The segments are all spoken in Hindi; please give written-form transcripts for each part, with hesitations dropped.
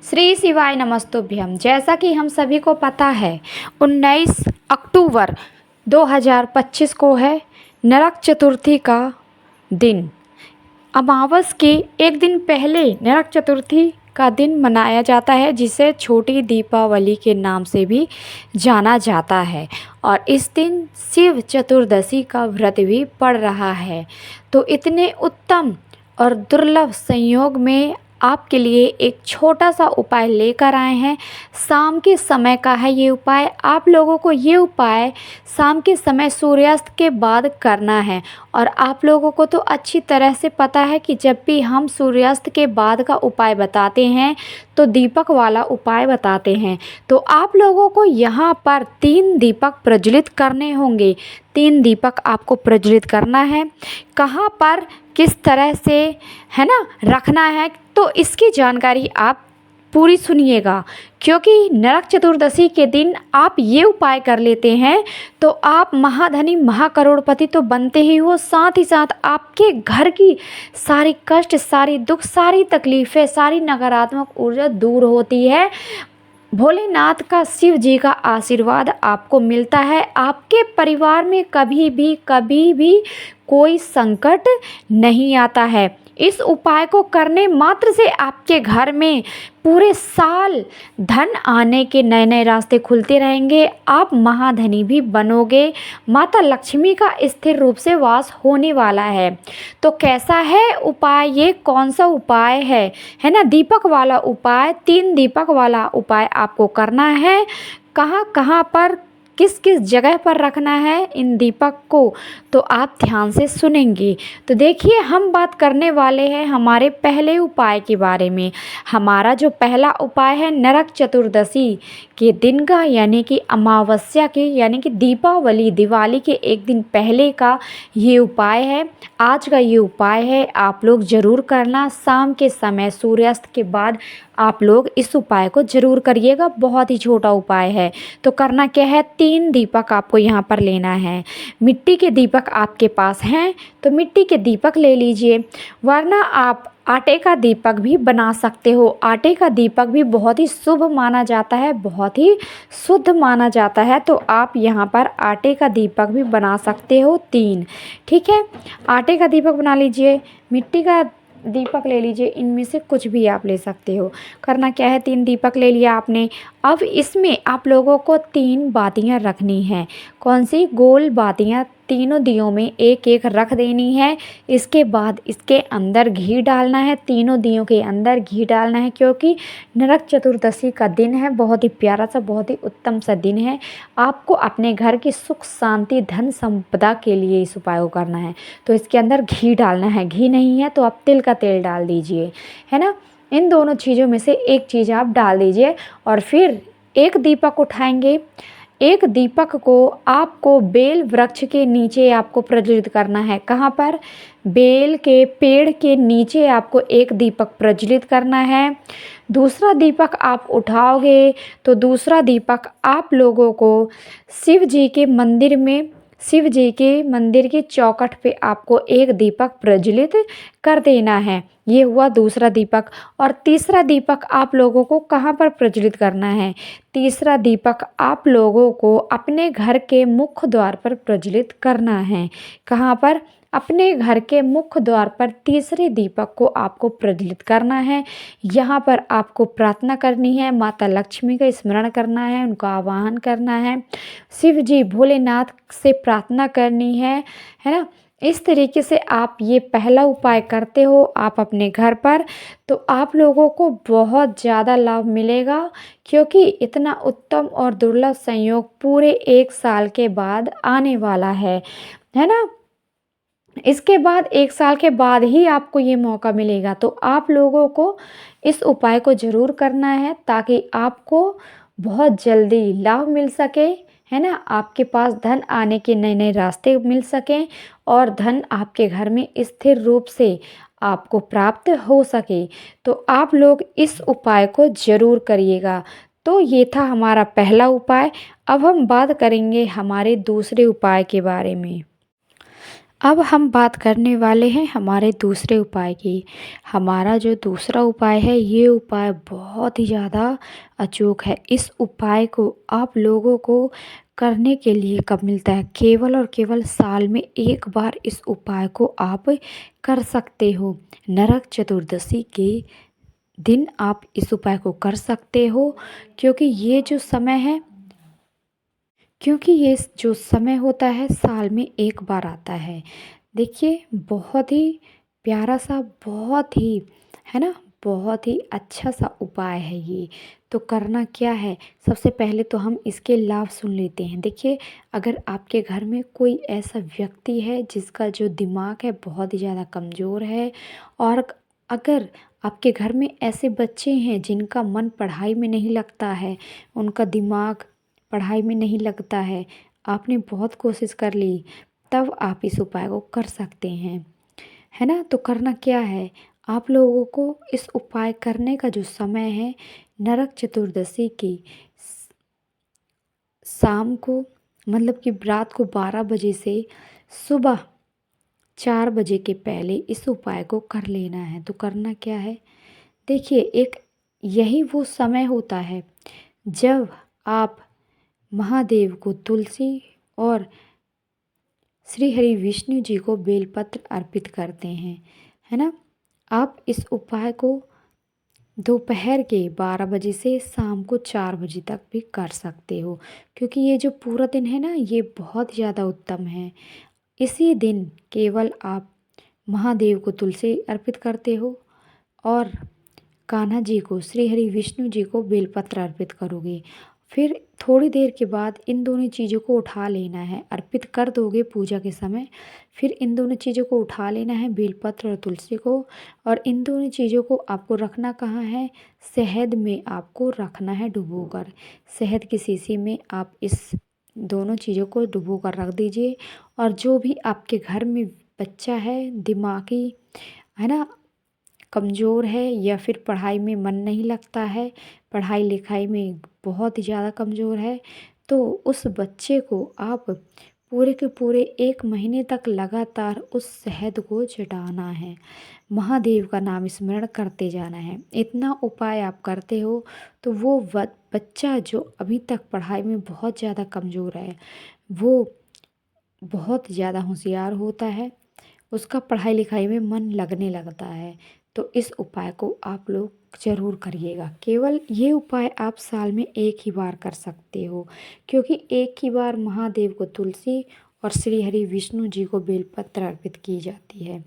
श्री शिवाय नमस्तुभ्यम। जैसा कि हम सभी को पता है 19 अक्टूबर 2025 को है नरक चतुर्थी का दिन। अमावस के एक दिन पहले नरक चतुर्थी का दिन मनाया जाता है, जिसे छोटी दीपावली के नाम से भी जाना जाता है। और इस दिन शिव चतुर्दशी का व्रत भी पड़ रहा है। तो इतने उत्तम और दुर्लभ संयोग में आपके लिए एक छोटा सा उपाय लेकर आए हैं। शाम के समय का है ये उपाय। आप लोगों को ये उपाय शाम के समय सूर्यास्त के बाद करना है। और आप लोगों को तो अच्छी तरह से पता है कि जब भी हम सूर्यास्त के बाद का उपाय बताते हैं तो दीपक वाला उपाय बताते हैं। तो आप लोगों को यहाँ पर 3 दीपक प्रज्वलित करने होंगे। 3 दीपक आपको प्रज्वलित करना है। कहाँ पर किस तरह से है ना रखना है, तो इसकी जानकारी आप पूरी सुनिएगा। क्योंकि नरक चतुर्दशी के दिन आप ये उपाय कर लेते हैं तो आप महाधनी महाकरोड़पति तो बनते ही हो, साथ ही साथ आपके घर की सारी कष्ट, सारी दुख, सारी तकलीफ़ें, सारी नकारात्मक ऊर्जा दूर होती है। भोलेनाथ का, शिव जी का आशीर्वाद आपको मिलता है। आपके परिवार में कभी भी कोई संकट नहीं आता है। इस उपाय को करने मात्र से आपके घर में पूरे साल धन आने के नए नए रास्ते खुलते रहेंगे। आप महाधनी भी बनोगे। माता लक्ष्मी का स्थिर रूप से वास होने वाला है। तो कैसा है उपाय, ये कौन सा उपाय है ना, दीपक वाला उपाय, 3 दीपक वाला उपाय आपको करना है। कहाँ कहाँ पर, किस किस जगह पर रखना है इन दीपक को, तो आप ध्यान से सुनेंगे। तो देखिए, हम बात करने वाले हैं हमारे पहले उपाय के बारे में। हमारा जो पहला उपाय है नरक चतुर्दशी के दिन का, यानी कि अमावस्या के, यानी कि दिवाली के एक दिन पहले का ये उपाय है। आज का ये उपाय है, आप लोग ज़रूर करना। शाम के समय सूर्यास्त के बाद आप लोग इस उपाय को ज़रूर करिएगा। बहुत ही छोटा उपाय है। तो करना क्या है, 3 दीपक आपको यहाँ पर लेना है। मिट्टी के दीपक आपके पास हैं तो मिट्टी के दीपक ले लीजिए, वरना आप आटे का दीपक भी बना सकते हो। आटे का दीपक भी बहुत ही शुभ माना जाता है, बहुत ही शुद्ध माना जाता है। तो आप यहाँ पर आटे का दीपक भी बना सकते हो 3। ठीक है, आटे का दीपक बना लीजिए, मिट्टी का दीपक ले लीजिए, इनमें से कुछ भी आप ले सकते हो। करना क्या है, 3 दीपक ले लिया आपने। अब इसमें आप लोगों को 3 बातियां रखनी हैं। कौन सी? गोल बातियां। तीनों दियों में एक एक रख देनी है। इसके बाद इसके अंदर घी डालना है। तीनों दियों के अंदर घी डालना है, क्योंकि नरक चतुर्दशी का दिन है। बहुत ही प्यारा सा, बहुत ही उत्तम सा दिन है। आपको अपने घर की सुख शांति धन संपदा के लिए इस उपाय को करना है। तो इसके अंदर घी डालना है। घी नहीं है तो आप तिल का तेल डाल दीजिए, है ना। इन दोनों चीज़ों में से एक चीज़ आप डाल दीजिए। और फिर एक दीपक उठाएंगे। एक दीपक को आपको बेल वृक्ष के नीचे आपको प्रज्वलित करना है। कहाँ पर? बेल के पेड़ के नीचे आपको एक दीपक प्रज्वलित करना है। दूसरा दीपक आप उठाओगे तो दूसरा दीपक आप लोगों को शिव जी के मंदिर में, शिव जी के मंदिर की चौखट पे आपको एक दीपक प्रज्वलित कर देना है। ये हुआ दूसरा दीपक। और तीसरा दीपक आप लोगों को कहाँ पर प्रज्वलित करना है? तीसरा दीपक आप लोगों को अपने घर के मुख्य द्वार पर प्रज्वलित करना है। कहाँ पर? अपने घर के मुख्य द्वार पर तीसरे दीपक को आपको प्रज्वलित करना है। यहाँ पर आपको प्रार्थना करनी है, माता लक्ष्मी का स्मरण करना है, उनका आवाहन करना है, शिव जी भोलेनाथ से प्रार्थना करनी है ना। इस तरीके से आप ये पहला उपाय करते हो आप अपने घर पर, तो आप लोगों को बहुत ज़्यादा लाभ मिलेगा। क्योंकि इतना उत्तम और दुर्लभ संयोग पूरे 1 साल के बाद आने वाला है ना। इसके बाद 1 साल के बाद ही आपको ये मौका मिलेगा। तो आप लोगों को इस उपाय को ज़रूर करना है, ताकि आपको बहुत जल्दी लाभ मिल सके, है ना। आपके पास धन आने के नए नए रास्ते मिल सकें और धन आपके घर में स्थिर रूप से आपको प्राप्त हो सके। तो आप लोग इस उपाय को ज़रूर करिएगा। तो ये था हमारा पहला उपाय। अब हम बात करेंगे हमारे दूसरे उपाय के बारे में। अब हम बात करने वाले हैं हमारे दूसरे उपाय की। हमारा जो दूसरा उपाय है, ये उपाय बहुत ही ज़्यादा अचूक है। इस उपाय को आप लोगों को करने के लिए कब मिलता है? केवल और केवल साल में एक बार इस उपाय को आप कर सकते हो। नरक चतुर्दशी के दिन आप इस उपाय को कर सकते हो, क्योंकि ये जो समय होता है साल में एक बार आता है। देखिए, बहुत ही प्यारा सा, बहुत ही, है ना, बहुत ही अच्छा सा उपाय है ये। तो करना क्या है, सबसे पहले तो हम इसके लाभ सुन लेते हैं। देखिए, अगर आपके घर में कोई ऐसा व्यक्ति है जिसका जो दिमाग है बहुत ही ज़्यादा कमज़ोर है, और अगर आपके घर में ऐसे बच्चे हैं जिनका मन पढ़ाई में नहीं लगता है, उनका दिमाग पढ़ाई में नहीं लगता है, आपने बहुत कोशिश कर ली, तब आप इस उपाय को कर सकते हैं, है ना। तो करना क्या है, आप लोगों को इस उपाय करने का जो समय है, नरक चतुर्दशी की शाम को, मतलब कि रात को 12 बजे से सुबह 4 बजे के पहले इस उपाय को कर लेना है। तो करना क्या है, देखिए, एक यही वो समय होता है जब आप महादेव को तुलसी और श्री हरि विष्णु जी को बेलपत्र अर्पित करते हैं, है ना। आप इस उपाय को दोपहर के 12 बजे से शाम को 4 बजे तक भी कर सकते हो, क्योंकि ये जो पूरा दिन है ना, ये बहुत ज़्यादा उत्तम है। इसी दिन केवल आप महादेव को तुलसी अर्पित करते हो और कान्हा जी को, श्री हरि विष्णु जी को बेलपत्र अर्पित करोगे। फिर थोड़ी देर के बाद इन दोनों चीज़ों को उठा लेना है, अर्पित कर दोगे पूजा के समय। फिर इन दोनों चीज़ों को उठा लेना है, बेलपत्र और तुलसी को। और इन दोनों चीज़ों को आपको रखना कहाँ है, शहद में आपको रखना है डुबोकर। शहद की शीशी में आप इस दोनों चीज़ों को डुबोकर रख दीजिए। और जो भी आपके घर में बच्चा है, दिमागी, है ना, कमज़ोर है, या फिर पढ़ाई में मन नहीं लगता है, पढ़ाई लिखाई में बहुत ही ज़्यादा कमज़ोर है, तो उस बच्चे को आप पूरे के पूरे 1 महीने तक लगातार उस शहद को चटाना है, महादेव का नाम स्मरण करते जाना है। इतना उपाय आप करते हो तो वो बच्चा जो अभी तक पढ़ाई में बहुत ज़्यादा कमज़ोर है, वो बहुत ज़्यादा होशियार होता है, उसका पढ़ाई लिखाई में मन लगने लगता है। तो इस उपाय को आप लोग ज़रूर करिएगा। केवल ये उपाय आप साल में एक ही बार कर सकते हो, क्योंकि एक ही बार महादेव को तुलसी और श्री हरि विष्णु जी को बेलपत्र अर्पित की जाती है।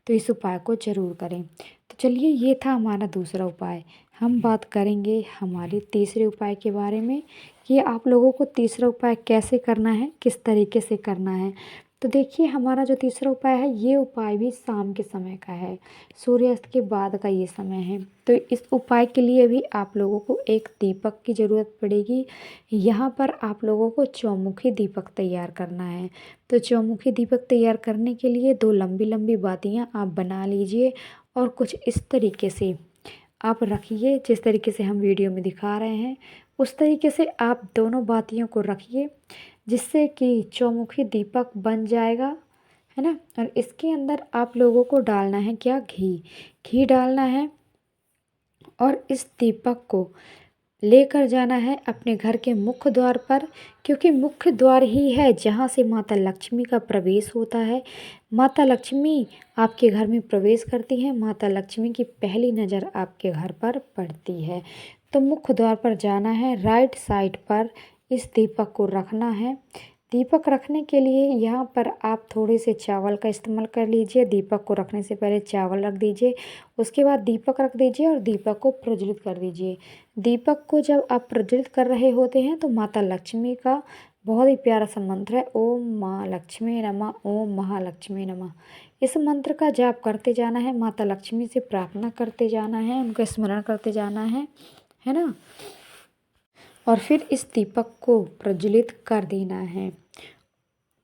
तो इस उपाय को ज़रूर करें। तो चलिए, ये था हमारा दूसरा उपाय। हम बात करेंगे हमारे तीसरे उपाय के बारे में, कि आप लोगों को तीसरा उपाय कैसे करना है, किस तरीके से करना है। तो देखिए, हमारा जो तीसरा उपाय है, ये उपाय भी शाम के समय का है, सूर्यास्त के बाद का ये समय है। तो इस उपाय के लिए भी आप लोगों को एक दीपक की ज़रूरत पड़ेगी। यहाँ पर आप लोगों को चौमुखी दीपक तैयार करना है। तो चौमुखी दीपक तैयार करने के लिए 2 लंबी लंबी बातियाँ आप बना लीजिए, और कुछ इस तरीके से आप रखिए, जिस तरीके से हम वीडियो में दिखा रहे हैं उस तरीके से आप दोनों बातियों को रखिए, जिससे कि चौमुखी दीपक बन जाएगा, है ना। और इसके अंदर आप लोगों को डालना है क्या, घी डालना है। और इस दीपक को लेकर जाना है अपने घर के मुख्य द्वार पर, क्योंकि मुख्य द्वार ही है जहाँ से माता लक्ष्मी का प्रवेश होता है। माता लक्ष्मी आपके घर में प्रवेश करती हैं, माता लक्ष्मी की पहली नज़र आपके घर पर पड़ती है। तो मुख्य द्वार पर जाना है, राइट साइड पर इस दीपक को रखना है। दीपक रखने के लिए यहाँ पर आप थोड़े से चावल का इस्तेमाल कर लीजिए। दीपक को रखने से पहले चावल रख दीजिए, उसके बाद दीपक रख दीजिए और दीपक को प्रज्वलित कर दीजिए। दीपक को जब आप प्रज्वलित कर रहे होते हैं तो माता लक्ष्मी का बहुत ही प्यारा सा मंत्र है, ओम माँ लक्ष्मी नमः, ओम महालक्ष्मी नमः। इस मंत्र का जाप करते जाना है, माता लक्ष्मी से प्रार्थना करते जाना है, उनका स्मरण करते जाना है ना। और फिर इस दीपक को प्रज्वलित कर देना है।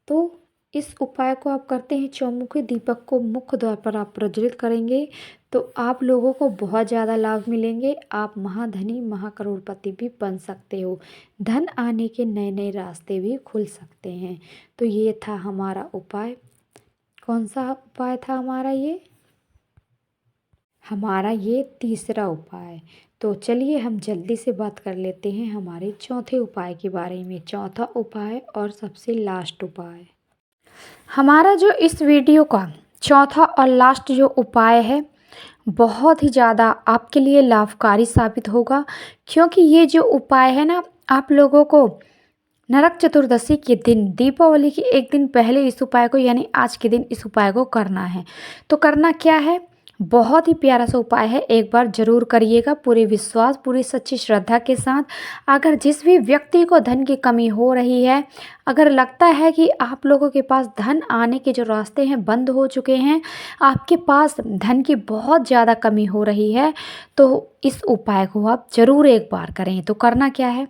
तो इस उपाय को आप करते हैं, चौमुखी दीपक को मुख्य द्वार पर आप प्रज्वलित करेंगे तो आप लोगों को बहुत ज़्यादा लाभ मिलेंगे। आप महाधनी, महाकरोड़पति भी बन सकते हो, धन आने के नए नए रास्ते भी खुल सकते हैं। तो ये था हमारा उपाय। कौन सा उपाय था हमारा ये? हमारा ये तीसरा उपाय। तो चलिए हम जल्दी से बात कर लेते हैं हमारे चौथे उपाय के बारे में। चौथा उपाय और सबसे लास्ट उपाय। हमारा जो इस वीडियो का चौथा और लास्ट जो उपाय है, बहुत ही ज़्यादा आपके लिए लाभकारी साबित होगा, क्योंकि ये जो उपाय है ना, आप लोगों को नरक चतुर्दशी के दिन, दीपावली के एक दिन पहले इस उपाय को, यानी आज के दिन इस उपाय को करना है। तो करना क्या है, बहुत ही प्यारा सा उपाय है, एक बार ज़रूर करिएगा पूरे विश्वास, पूरी सच्ची श्रद्धा के साथ। अगर जिस भी व्यक्ति को धन की कमी हो रही है, अगर लगता है कि आप लोगों के पास धन आने के जो रास्ते हैं बंद हो चुके हैं, आपके पास धन की बहुत ज़्यादा कमी हो रही है, तो इस उपाय को आप ज़रूर एक बार करें। तो करना क्या है,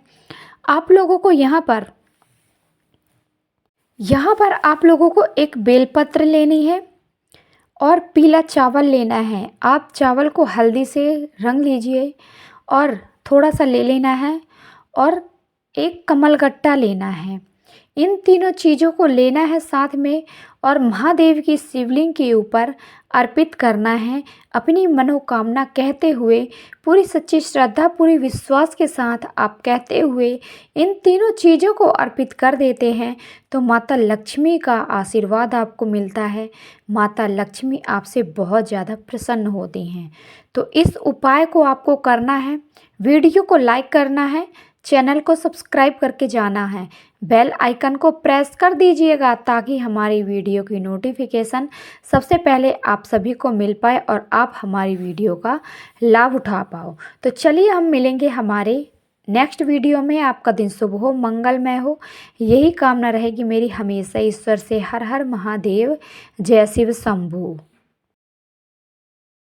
आप लोगों को यहाँ पर आप लोगों को एक बेलपत्र लेनी है और पीला चावल लेना है। आप चावल को हल्दी से रंग लीजिए और थोड़ा सा ले लेना है, और एक कमलगट्टा लेना है। इन तीनों चीज़ों को लेना है साथ में, और महादेव की शिवलिंग के ऊपर अर्पित करना है अपनी मनोकामना कहते हुए, पूरी सच्ची श्रद्धा, पूरी विश्वास के साथ आप कहते हुए इन तीनों चीज़ों को अर्पित कर देते हैं, तो माता लक्ष्मी का आशीर्वाद आपको मिलता है। माता लक्ष्मी आपसे बहुत ज़्यादा प्रसन्न होती हैं। तो इस उपाय को आपको करना है, वीडियो को लाइक करना है, चैनल को सब्सक्राइब करके जाना है, बेल आइकन को प्रेस कर दीजिएगा, ताकि हमारी वीडियो की नोटिफिकेशन सबसे पहले आप सभी को मिल पाए और आप हमारी वीडियो का लाभ उठा पाओ। तो चलिए हम मिलेंगे हमारे नेक्स्ट वीडियो में। आपका दिन शुभ हो, मंगलमय हो, यही कामना रहेगी मेरी हमेशा ईश्वर से। हर हर महादेव, जय शिव शंभू।